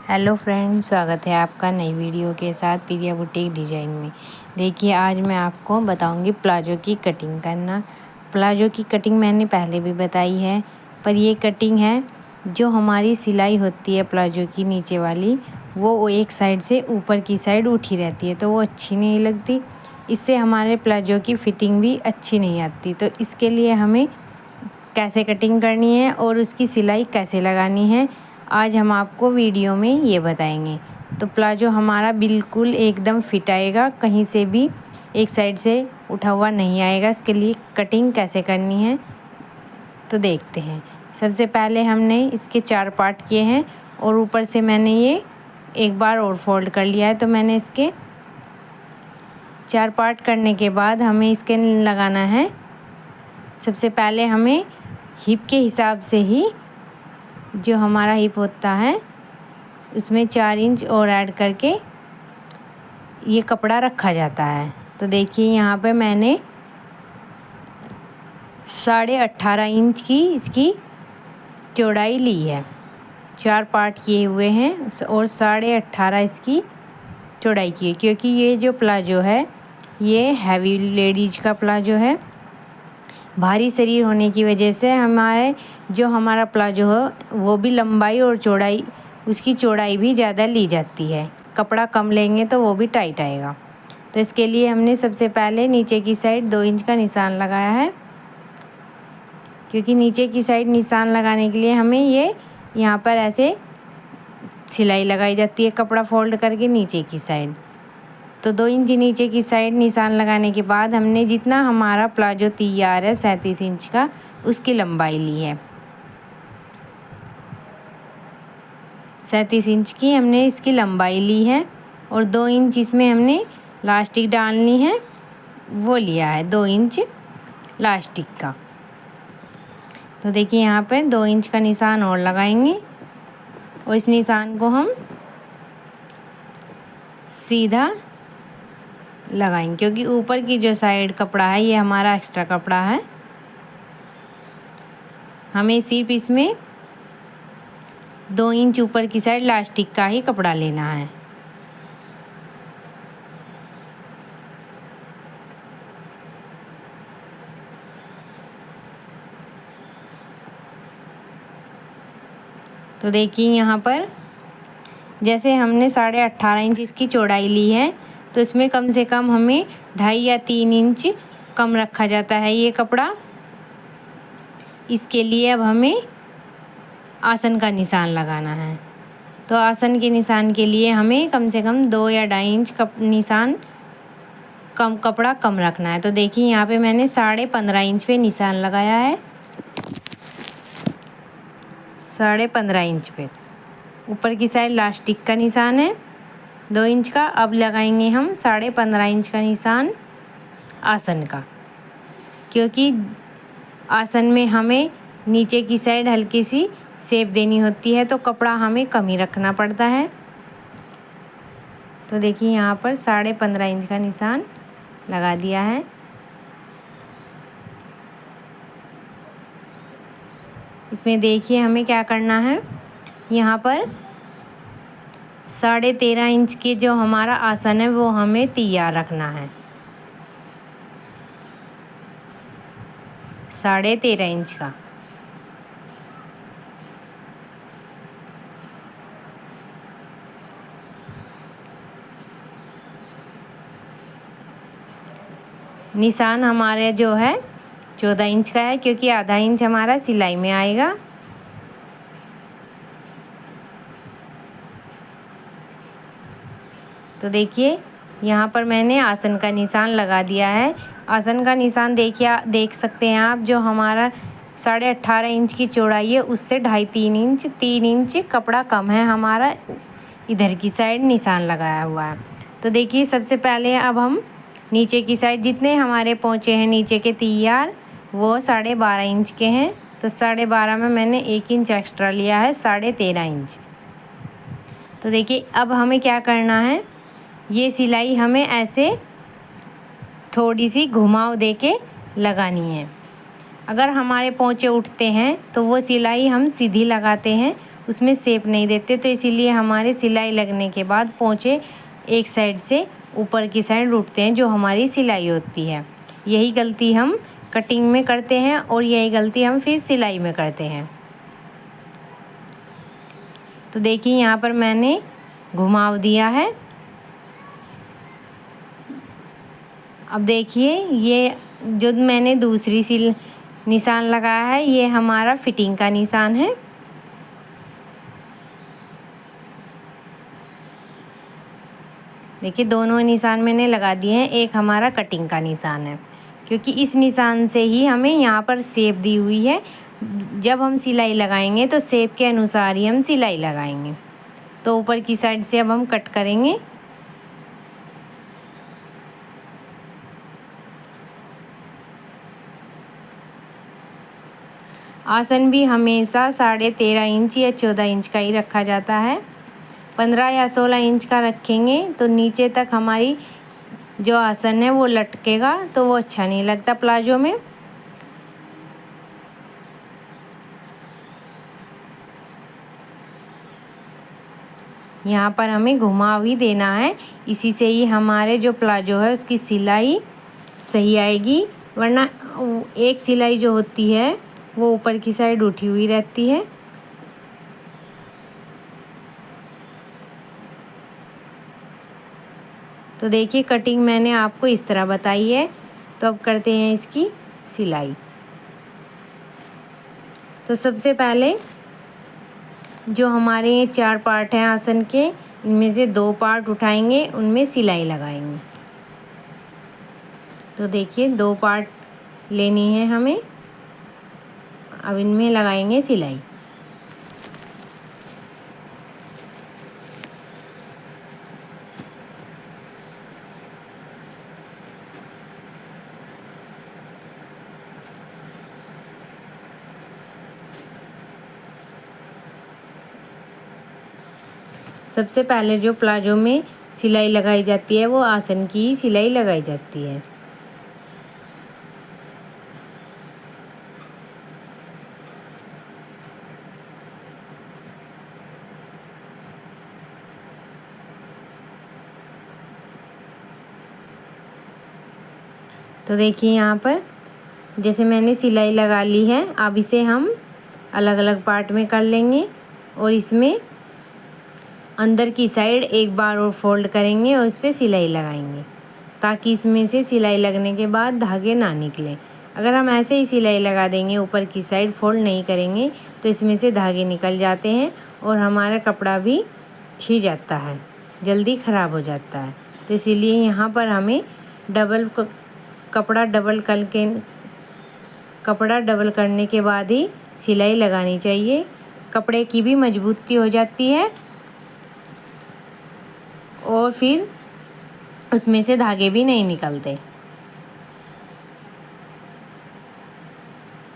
Hello friends, स्वागत है आपका नई वीडियो के साथ प्रिया बुटीक डिज़ाइन में। देखिए, आज मैं आपको बताऊंगी प्लाजो की कटिंग करना। प्लाजो की कटिंग मैंने पहले भी बताई है, पर ये कटिंग है जो हमारी सिलाई होती है प्लाजो की नीचे वाली, वो एक साइड से ऊपर की साइड उठी रहती है, तो वो अच्छी नहीं लगती। इससे हमारे प्लाजो की फ़िटिंग भी अच्छी नहीं आती। तो इसके लिए हमें कैसे कटिंग करनी है और उसकी सिलाई कैसे लगानी है, आज हम आपको वीडियो में ये बताएंगे। तो प्लाजो हमारा बिल्कुल एकदम फिट आएगा, कहीं से भी एक साइड से उठा हुआ नहीं आएगा। इसके लिए कटिंग कैसे करनी है तो देखते हैं। सबसे पहले हमने इसके 4 पार्ट किए हैं और ऊपर से मैंने ये एक बार और फोल्ड कर लिया है। तो मैंने इसके 4 पार्ट करने के बाद हमें इसके लगाना है। सबसे पहले हमें हिप के हिसाब से ही, जो हमारा हिप होता है उसमें 4 इंच और ऐड करके ये कपड़ा रखा जाता है। तो देखिए, यहाँ पे मैंने 18.5 इंच की इसकी चौड़ाई ली है। 4 पार्ट किए हुए हैं और 18.5 इसकी चौड़ाई की है, क्योंकि ये जो प्लाजो है ये हैवी लेडीज का प्लाजो है। भारी शरीर होने की वजह से हमारा प्लाजो है वो भी लंबाई और चौड़ाई, उसकी चौड़ाई भी ज़्यादा ली जाती है। कपड़ा कम लेंगे तो वो भी टाइट आएगा। तो इसके लिए हमने सबसे पहले नीचे की साइड 2 इंच का निशान लगाया है, क्योंकि नीचे की साइड निशान लगाने के लिए हमें ये यहाँ पर ऐसे सिलाई लगाई जाती है, कपड़ा फोल्ड करके नीचे की साइड। तो 2 इंच नीचे की साइड निशान लगाने के बाद हमने जितना हमारा प्लाजो तैयार है 37 इंच का, उसकी लंबाई ली है। 37 इंच की हमने इसकी लंबाई ली है और 2 इंच इसमें हमने लास्टिक डालनी है, वो लिया है 2 इंच लास्टिक का। तो देखिए, यहाँ पर 2 इंच का निशान और लगाएंगे और इस निशान को हम सीधा लगाएंगे, क्योंकि ऊपर की जो साइड कपड़ा है ये हमारा एक्स्ट्रा कपड़ा है। हमें सिर्फ इसमें 2 इंच ऊपर की साइड लास्टिक का ही कपड़ा लेना है। तो देखिए, यहाँ पर जैसे हमने 18.5 इंच इसकी चौड़ाई ली है, तो इसमें कम से कम हमें 2.5 या 3 इंच कम रखा जाता है ये कपड़ा। इसके लिए अब हमें आसन का निशान लगाना है। तो आसन के निशान के लिए हमें कम से कम 2 या 2.5 इंच निशान कम कपड़ा कम रखना है। तो देखिए, यहाँ पे मैंने 15.5 इंच पे निशान लगाया है। 15.5 इंच पे ऊपर की साइड लास्टिक का निशान है 2 इंच का। अब लगाएंगे हम 15.5 इंच का निशान आसन का, क्योंकि आसन में हमें नीचे की साइड हल्की सी शेप देनी होती है, तो कपड़ा हमें कम ही रखना पड़ता है। तो देखिए, यहाँ पर 15.5 इंच का निशान लगा दिया है। इसमें देखिए हमें क्या करना है, यहाँ पर 13.5 इंच के जो हमारा आसन है वो हमें तैयार रखना है। 13.5 इंच का। निशान हमारे जो है 14 इंच का है, क्योंकि आधा इंच हमारा सिलाई में आएगा। तो देखिए, यहाँ पर मैंने आसन का निशान लगा दिया है। आसन का निशान देखिए, देख सकते हैं आप, जो हमारा 18.5 इंच की चौड़ाई है उससे 2.5 3 इंच कपड़ा कम है हमारा, इधर की साइड निशान लगाया हुआ है। तो देखिए, सबसे पहले अब हम नीचे की साइड जितने हमारे पहुँचे हैं नीचे के तैयार, वो 12.5 इंच के हैं। तो 12.5 में मैंने 1 इंच एक्स्ट्रा लिया है, 13.5 इंच। तो देखिए, अब हमें क्या करना है, ये सिलाई हमें ऐसे थोड़ी सी घुमाव दे के लगानी है। अगर हमारे पोंचे उठते हैं तो वो सिलाई हम सीधी लगाते हैं, उसमें शेप नहीं देते, तो इसीलिए हमारे सिलाई लगने के बाद पोंचे एक साइड से ऊपर की साइड उठते हैं, जो हमारी सिलाई होती है। यही गलती हम कटिंग में करते हैं और यही गलती हम फिर सिलाई में करते हैं। तो देखिए यहाँ पर मैंने घुमाव दिया है। अब देखिए ये जो मैंने दूसरी सिल निशान लगाया है, ये हमारा फिटिंग का निशान है। देखिए दोनों निशान मैंने लगा दिए हैं। एक हमारा कटिंग का निशान है, क्योंकि इस निशान से ही हमें यहाँ पर शेप दी हुई है। जब हम सिलाई लगाएंगे तो शेप के अनुसार ही हम सिलाई लगाएंगे। तो ऊपर की साइड से अब हम कट करेंगे। आसन भी हमेशा 13.5 इंच या 14 इंच का ही रखा जाता है। 15 या 16 इंच का रखेंगे तो नीचे तक हमारी जो आसन है वो लटकेगा, तो वो अच्छा नहीं लगता प्लाजो में। यहाँ पर हमें घुमाव ही देना है, इसी से ही हमारे जो प्लाजो है उसकी सिलाई सही आएगी। वरना एक सिलाई जो होती है वो ऊपर की साइड उठी हुई रहती है। तो देखिए कटिंग मैंने आपको इस तरह बताई है। तो अब करते हैं इसकी सिलाई। तो सबसे पहले जो हमारे ये 4 पार्ट हैं आसन के, इनमें से 2 पार्ट उठाएंगे, उनमें सिलाई लगाएंगे। तो देखिए 2 पार्ट लेनी है हमें। अब इनमें लगाएंगे सिलाई। सबसे पहले जो प्लाजो में सिलाई लगाई जाती है वो आसन की ही सिलाई लगाई जाती है। तो देखिए यहाँ पर जैसे मैंने सिलाई लगा ली है, अब इसे हम अलग अलग पार्ट में कर लेंगे और इसमें अंदर की साइड एक बार और फोल्ड करेंगे और इस पर सिलाई लगाएंगे, ताकि इसमें से सिलाई लगने के बाद धागे ना निकलें। अगर हम ऐसे ही सिलाई लगा देंगे, ऊपर की साइड फोल्ड नहीं करेंगे, तो इसमें से धागे निकल जाते हैं और हमारा कपड़ा भी छिड़ जाता है, जल्दी ख़राब हो जाता है। तो इसीलिए यहाँ पर हमें कपड़ा डबल करने के बाद ही सिलाई लगानी चाहिए। कपड़े की भी मजबूती हो जाती है और फिर उसमें से धागे भी नहीं निकलते।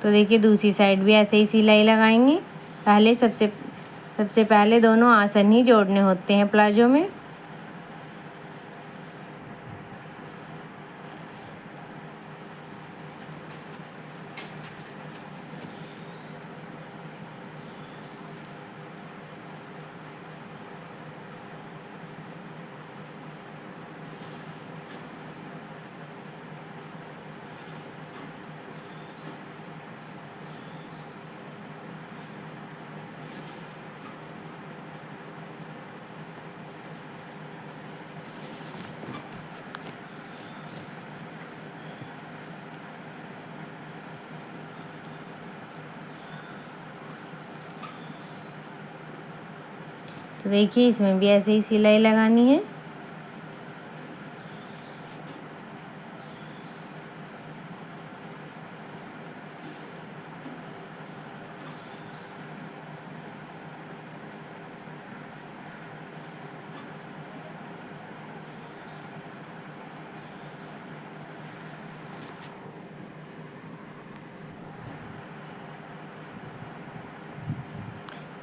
तो देखिए दूसरी साइड भी ऐसे ही सिलाई लगाएंगे। सबसे पहले दोनों आसन ही जोड़ने होते हैं प्लाजो में। तो देखिए इसमें भी ऐसे ही सिलाई लगानी है।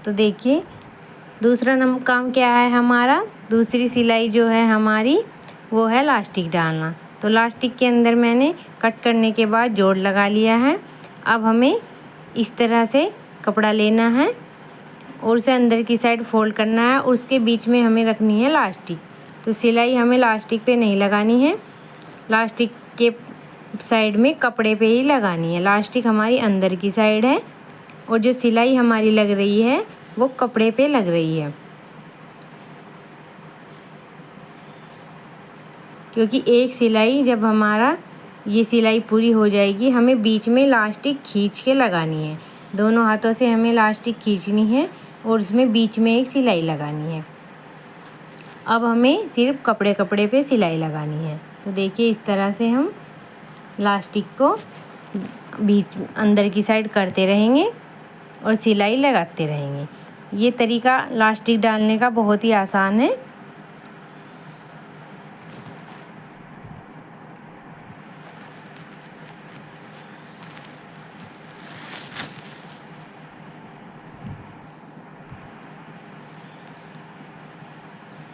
तो देखिए दूसरा काम क्या है हमारा, दूसरी सिलाई जो है हमारी वो है लास्टिक डालना। तो लास्टिक के अंदर मैंने कट करने के बाद जोड़ लगा लिया है। अब हमें इस तरह से कपड़ा लेना है और उसे अंदर की साइड फोल्ड करना है। उसके बीच में हमें रखनी है लास्टिक। तो सिलाई हमें लास्टिक पे नहीं लगानी है, लास्टिक के साइड में कपड़े पे ही लगानी है। लास्टिक हमारी अंदर की साइड है और जो सिलाई हमारी लग रही है वो कपड़े पे लग रही है, क्योंकि एक सिलाई जब हमारा ये सिलाई पूरी हो जाएगी हमें बीच में लास्टिक खींच के लगानी है। दोनों हाथों से हमें लास्टिक खींचनी है और उसमें बीच में एक सिलाई लगानी है। अब हमें सिर्फ कपड़े पे सिलाई लगानी है। तो देखिए इस तरह से हम लास्टिक को बीच अंदर की साइड करते रहेंगे और सिलाई लगाते रहेंगे। ये तरीका लास्टिक डालने का बहुत ही आसान है।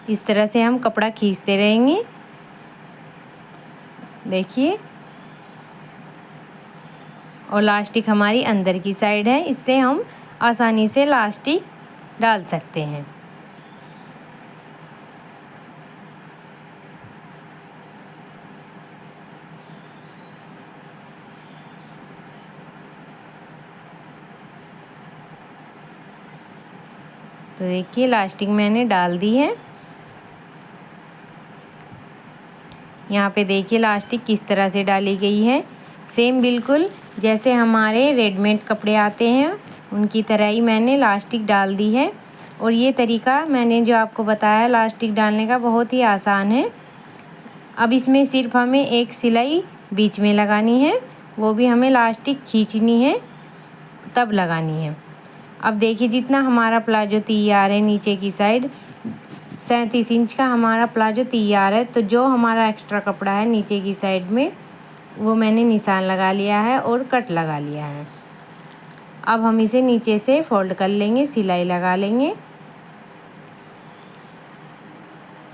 इस तरह से हम कपड़ा खींचते रहेंगे। देखिए, और लास्टिक हमारी अंदर की साइड है, इससे हम आसानी से लास्टिक डाल सकते हैं। तो देखिए लास्टिक मैंने डाल दी है। यहाँ पे देखिए लास्टिक किस तरह से डाली गई है, सेम बिल्कुल जैसे हमारे रेडीमेड कपड़े आते हैं उनकी तरह ही मैंने लास्टिक डाल दी है। और ये तरीका मैंने जो आपको बताया लास्टिक डालने का बहुत ही आसान है। अब इसमें सिर्फ हमें एक सिलाई बीच में लगानी है, वो भी हमें लास्टिक खींचनी है तब लगानी है। अब देखिए जितना हमारा प्लाजो तैयार है, नीचे की साइड 37 इंच का हमारा प्लाजो तैयार है। तो जो हमारा एक्स्ट्रा कपड़ा है नीचे की साइड में वो मैंने निशान लगा लिया है और कट लगा लिया है। अब हम इसे नीचे से फोल्ड कर लेंगे, सिलाई लगा लेंगे।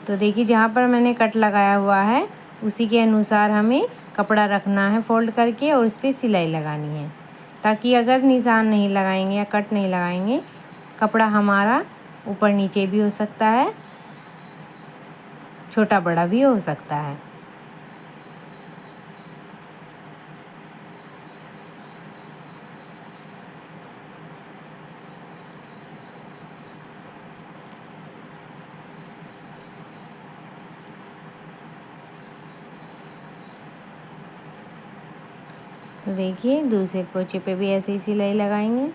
तो देखिए जहाँ पर मैंने कट लगाया हुआ है उसी के अनुसार हमें कपड़ा रखना है फोल्ड करके और उस पर सिलाई लगानी है, ताकि अगर निशान नहीं लगाएंगे या कट नहीं लगाएंगे कपड़ा हमारा ऊपर नीचे भी हो सकता है, छोटा बड़ा भी हो सकता है। तो देखिए दूसरे पोंचे पे भी ऐसे ही सिलाई लगाएंगे।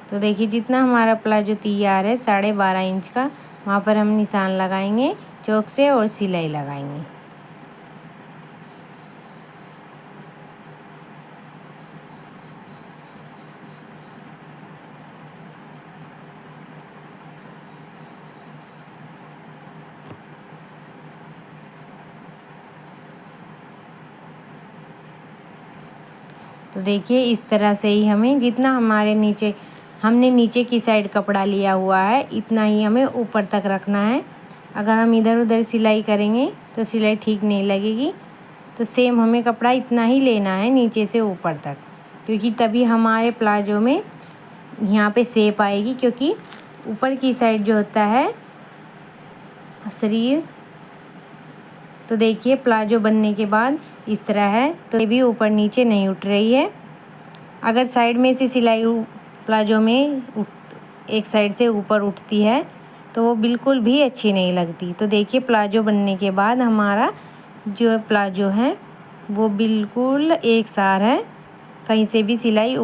तो देखिए जितना हमारा प्लाजो तैयार है 12.5 इंच का, वहाँ पर हम निशान लगाएंगे चौक से और सिलाई लगाएंगे। तो देखिए इस तरह से ही हमें जितना हमारे नीचे हमने नीचे की साइड कपड़ा लिया हुआ है इतना ही हमें ऊपर तक रखना है। अगर हम इधर उधर सिलाई करेंगे तो सिलाई ठीक नहीं लगेगी। तो सेम हमें कपड़ा इतना ही लेना है नीचे से ऊपर तक, क्योंकि तभी हमारे प्लाजो में यहाँ पे शेप आएगी। क्योंकि ऊपर की साइड जो होता है शरीर, तो देखिए प्लाजो बनने के बाद इस तरह है, तो ये भी ऊपर नीचे नहीं उठ रही है। अगर साइड में से सिलाई प्लाजो में एक साइड से ऊपर उठती है तो वो बिल्कुल भी अच्छी नहीं लगती। तो देखिए प्लाजो बनने के बाद हमारा जो प्लाजो है वो बिल्कुल एक सार है, कहीं से भी सिलाई